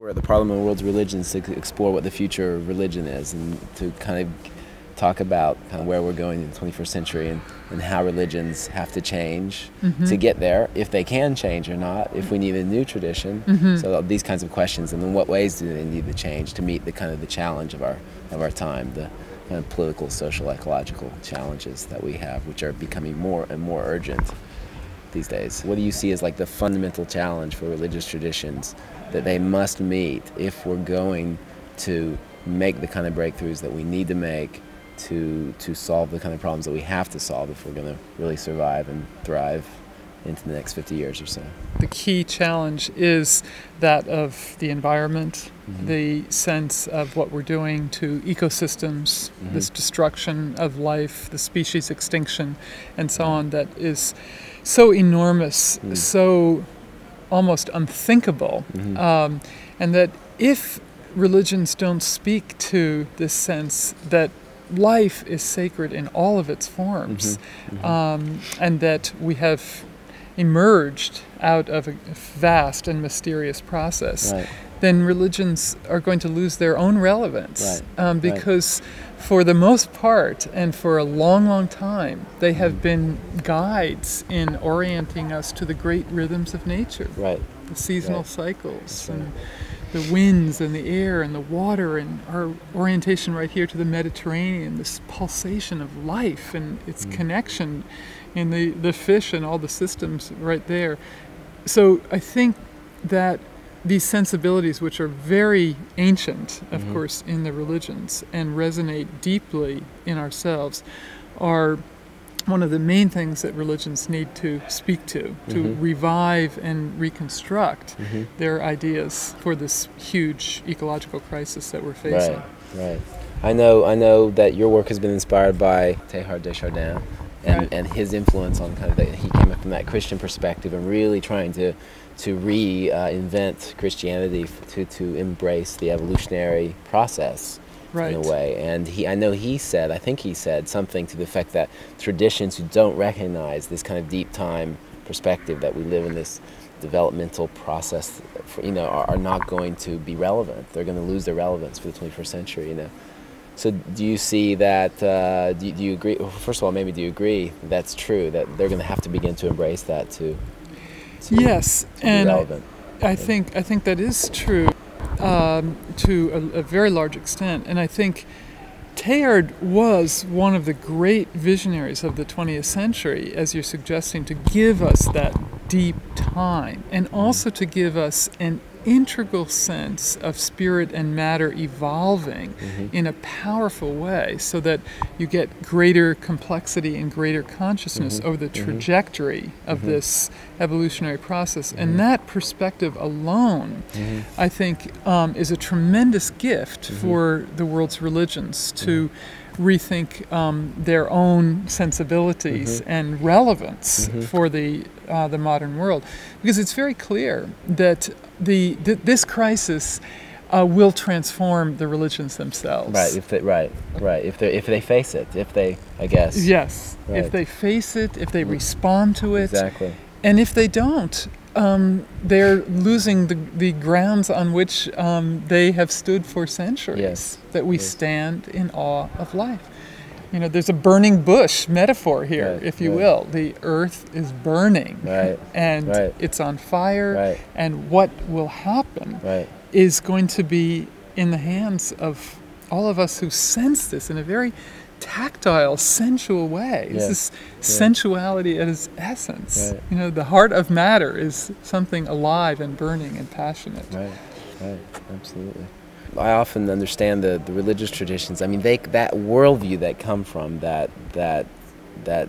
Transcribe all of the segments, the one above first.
We're at the Parliament of World's Religions to explore what the future of religion is and to kind of talk about where we're going in the 21st century and how religions have to change to get there, if they can change or not, if we need a new tradition. So these kinds of questions, and in what ways do they need to change to meet the the challenge of our time, the kind of political, social, ecological challenges that we have, which are becoming more and more urgent these days. What do you see as like the fundamental challenge for religious traditions that they must meet if we're going to make the kind of breakthroughs that we need to make to solve the kind of problems that we have to solve if we're going to really survive and thrive into the next 50 years or so? The key challenge is that of the environment, the sense of what we're doing to ecosystems, this destruction of life, the species extinction, and so on, that is so enormous, so almost unthinkable, and that if religions don't speak to this sense that life is sacred in all of its forms, and that we have emerged out of a vast and mysterious process, then religions are going to lose their own relevance, because for the most part and for a long, long time, they have been guides in orienting us to the great rhythms of nature, the seasonal cycles, and the winds and the air and the water, and our orientation right here to the Mediterranean, this pulsation of life and its connection in the fish and all the systems right there. So I think that these sensibilities, which are very ancient, of course, in the religions and resonate deeply in ourselves, are one of the main things that religions need to speak to revive and reconstruct their ideas for this huge ecological crisis that we're facing. Right. I know that your work has been inspired by Teilhard de Chardin and his influence on he came up from that Christian perspective and really trying to reinvent Christianity to embrace the evolutionary process. In a way, and I think he said something to the effect that traditions who don't recognize this kind of deep time perspective, that we live in this developmental process, are not going to be relevant. They're going to lose their relevance for the 21st century. So do you see that? Do you agree? Well, first of all, maybe do you agree that's true, that they're going to have to begin to embrace that to yes, and be relevant? I think that is true. To a very large extent. And I think Teilhard was one of the great visionaries of the 20th century, as you're suggesting, to give us that deep time and also to give us an integral sense of spirit and matter evolving in a powerful way, so that you get greater complexity and greater consciousness over the trajectory of this evolutionary process. And that perspective alone, I think, is a tremendous gift for the world's religions to rethink their own sensibilities and relevance for the modern world, because it's very clear that this crisis will transform the religions themselves. If they face it, I guess. Yes, if they face it, if they respond to it. Exactly. And if they don't, they're losing the grounds on which they have stood for centuries, that we stand in awe of life. There's a burning bush metaphor here, if you will. The earth is burning, and it's on fire, and what will happen is going to be in the hands of all of us who sense this in a very tactile, sensual way. This is sensuality at its essence. The heart of matter is something alive and burning and passionate. Right, absolutely. I often understand the religious traditions. I mean, that worldview that come from that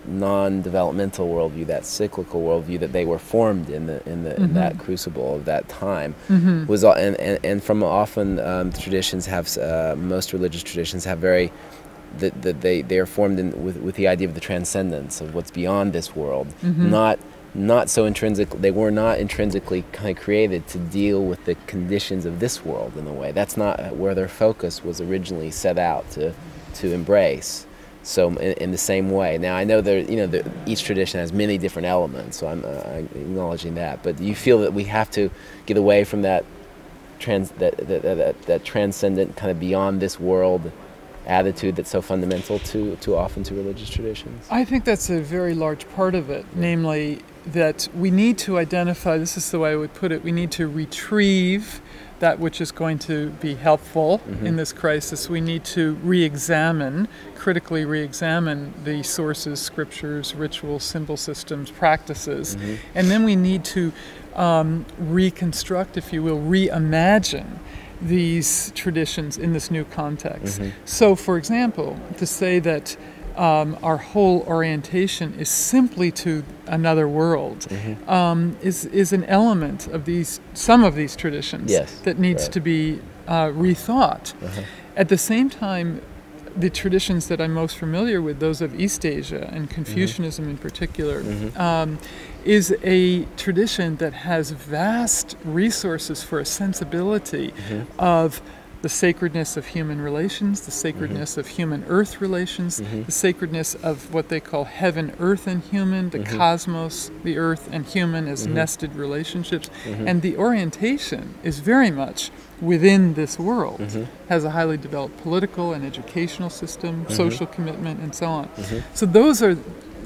non-developmental worldview, that cyclical worldview that they were formed in that crucible of that time, was and from often traditions have most religious traditions have very they are formed with the idea of the transcendence of what's beyond this world, not so intrinsic. They were not intrinsically created to deal with the conditions of this world in a way. That's not where their focus was originally set out to embrace. So in the same way, now I know each tradition has many different elements, so I'm acknowledging that. But do you feel that we have to get away from that that transcendent kind of beyond this world attitude that's so fundamental too often to religious traditions? I think that's a very large part of it, namely that we need to identify, this is the way I would put it, we need to retrieve that which is going to be helpful in this crisis. We need to critically re-examine the sources, scriptures, rituals, symbol systems, practices, and then we need to reconstruct, if you will, reimagine these traditions in this new context. So, for example, to say that our whole orientation is simply to another world is an element of some of these traditions that needs to be rethought. At the same time, the traditions that I'm most familiar with, those of East Asia and Confucianism in particular, is a tradition that has vast resources for a sensibility of the sacredness of human relations, the sacredness of human-earth relations, the sacredness of what they call heaven, earth, and human, the cosmos, the earth, and human as nested relationships. And the orientation is very much within this world, has a highly developed political and educational system, social commitment, and so on. So those are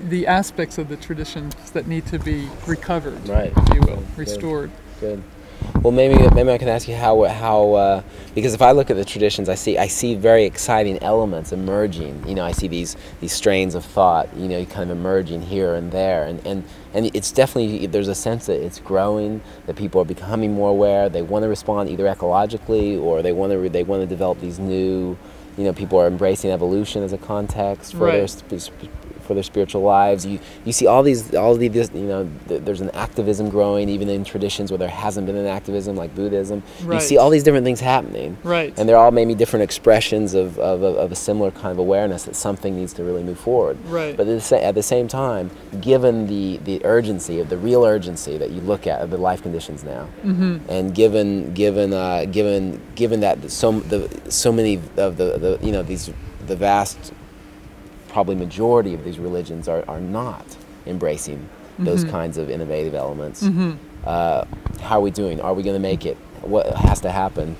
the aspects of the traditions that need to be recovered, if you will, restored. Good. Well, maybe I can ask you how because if I look at the traditions, I see very exciting elements emerging. You know, I see these strains of thought, you know, kind of emerging here and there, and it's definitely, there's a sense that it's growing, that people are becoming more aware. They want to respond either ecologically, or they want to develop these new, you know, people are embracing evolution as a context for their spiritual lives. You see all these, you know, there's an activism growing even in traditions where there hasn't been an activism, like Buddhism. You see all these different things happening, and they're all maybe different expressions of a similar kind of awareness that something needs to really move forward. But at the same time, given the urgency, of the real urgency that you look at of the life conditions now, and given that so many of the you know, the vast, probably majority of these religions are not embracing those kinds of innovative elements. How are we doing? Are we going to make it? What has to happen?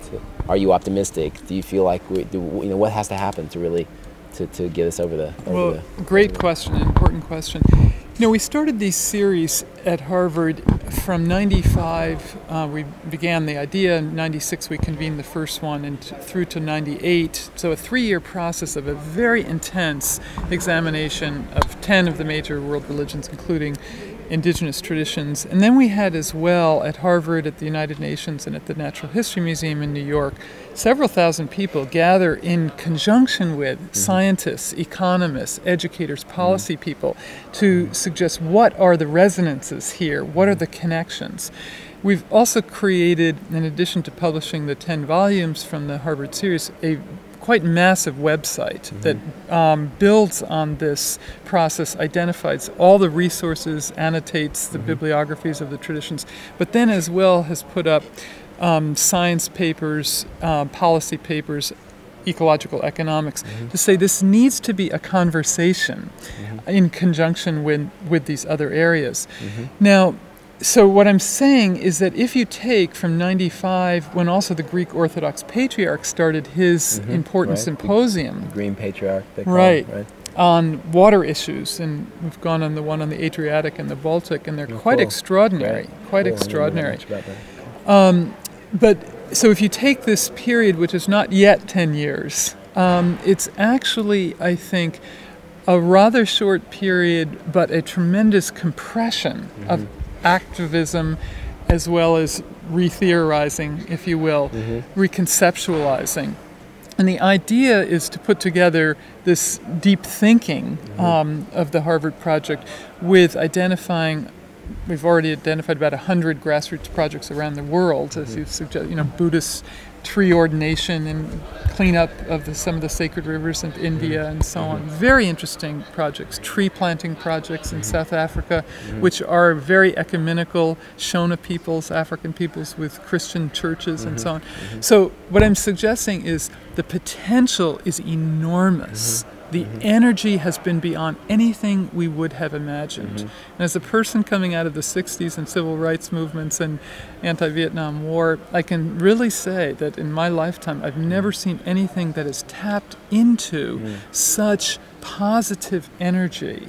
Are you optimistic? Do you feel like what has to happen to really to get us over the? Great question, an important question. You know, we started these series at Harvard from '95. We began the idea in '96. We convened the first one, and through to '98. So a 3-year process of a very intense examination of 10 of the major world religions, including indigenous traditions. And then we had as well at Harvard, at the United Nations, and at the Natural History Museum in New York, several thousand people gather in conjunction with scientists, economists, educators, policy people to suggest what are the resonances here, what are the connections. We've also created, in addition to publishing the 10 volumes from the Harvard series, a quite massive website that builds on this process, identifies all the resources, annotates the bibliographies of the traditions, but then as well has put up science papers, policy papers, ecological economics, to say this needs to be a conversation in conjunction with these other areas. Now, so what I'm saying is that if you take from '95, when also the Greek Orthodox Patriarch started his important symposium, the Green Patriarch, they call it, on water issues, and we've gone on the one on the Adriatic and the Baltic, and they're quite extraordinary, quite extraordinary. But so if you take this period, which is not yet 10 years, it's actually, I think, a rather short period, but a tremendous compression of activism, as well as re-theorizing, if you will, reconceptualizing. And the idea is to put together this deep thinking of the Harvard Project with identifying, we've already identified about 100 grassroots projects around the world, as you suggest, you know, Buddhist tree ordination and cleanup of some of the sacred rivers in India and so on. Very interesting projects, tree planting projects in South Africa, which are very ecumenical, Shona peoples, African peoples with Christian churches and so on. So what I'm suggesting is the potential is enormous The energy has been beyond anything we would have imagined. And as a person coming out of the 60s and civil rights movements and anti-Vietnam War, I can really say that in my lifetime, I've never seen anything that has tapped into such positive energy.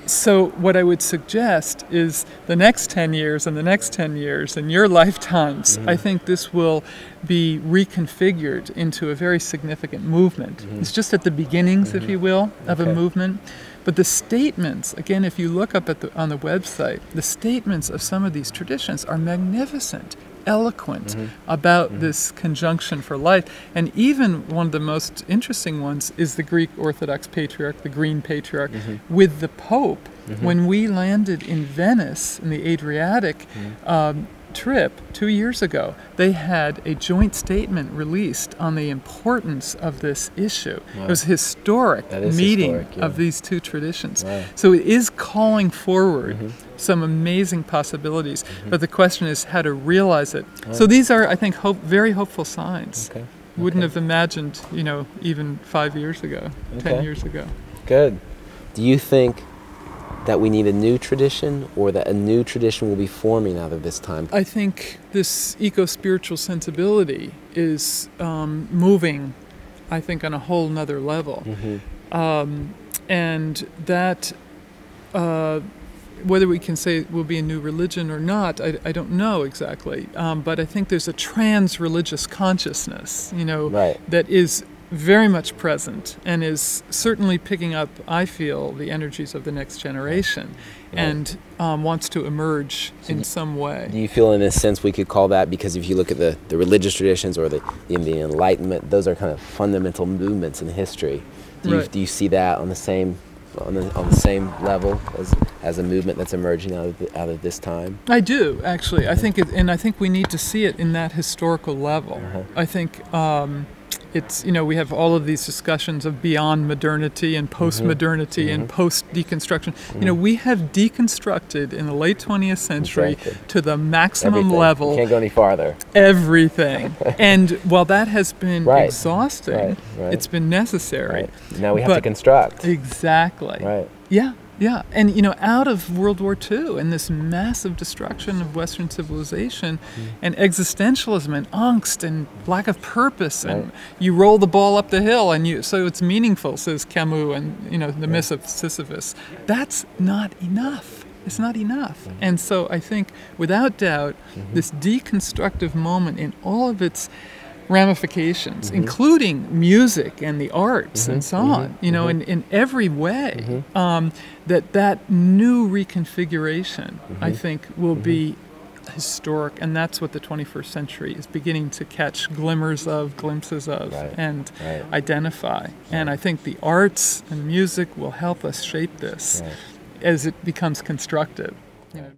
So what I would suggest is the next 10 years and the next 10 years and your lifetimes, I think this will be reconfigured into a very significant movement. It's just at the beginnings, if you will, of a movement. But the statements, again, if you look up on the website, the statements of some of these traditions are magnificent, eloquent about this conjunction for life. And even one of the most interesting ones is the Greek Orthodox Patriarch, the Green Patriarch, with the Pope. When we landed in Venice in the Adriatic trip 2 years ago, they had a joint statement released on the importance of this issue. It was a historic meeting of these two traditions. So it is calling forward some amazing possibilities, but the question is how to realize it. So these are, I think, very hopeful signs. Wouldn't have imagined, you know, even 5 years ago, 10 years ago. Good. Do you think that we need a new tradition, or that a new tradition will be forming out of this time? I think this eco-spiritual sensibility is moving, I think, on a whole nother level. And that, whether we can say it will be a new religion or not, I don't know exactly. But I think there's a trans-religious consciousness, you know, that is very much present and is certainly picking up, I feel, the energies of the next generation and wants to emerge in some way. Do you feel, in a sense, we could call that, because if you look at the religious traditions or the Enlightenment, those are kind of fundamental movements in history. Do you see that on the same level as a movement that's emerging out of this time? I do, actually. I think I think we need to see it in that historical level. I think it's, you know, we have all of these discussions of beyond modernity and post-modernity and post-deconstruction. You know, we have deconstructed in the late 20th century to the maximum level. You can't go any farther. Everything. And while that has been exhausting, it's been necessary. Now we have to construct. Exactly. Yeah, and you know, out of World War II and this massive destruction of Western civilization and existentialism and angst and lack of purpose, and you roll the ball up the hill and so it's meaningful, says Camus, and you know, the myth of Sisyphus. That's not enough. It's not enough. And so I think, without doubt, this deconstructive moment in all of its ramifications, including music and the arts and so on, you know, in every way, that new reconfiguration, I think, will be historic, and that's what the 21st century is beginning to catch glimpses of, and identify. And I think the arts and music will help us shape this as it becomes constructive. You know.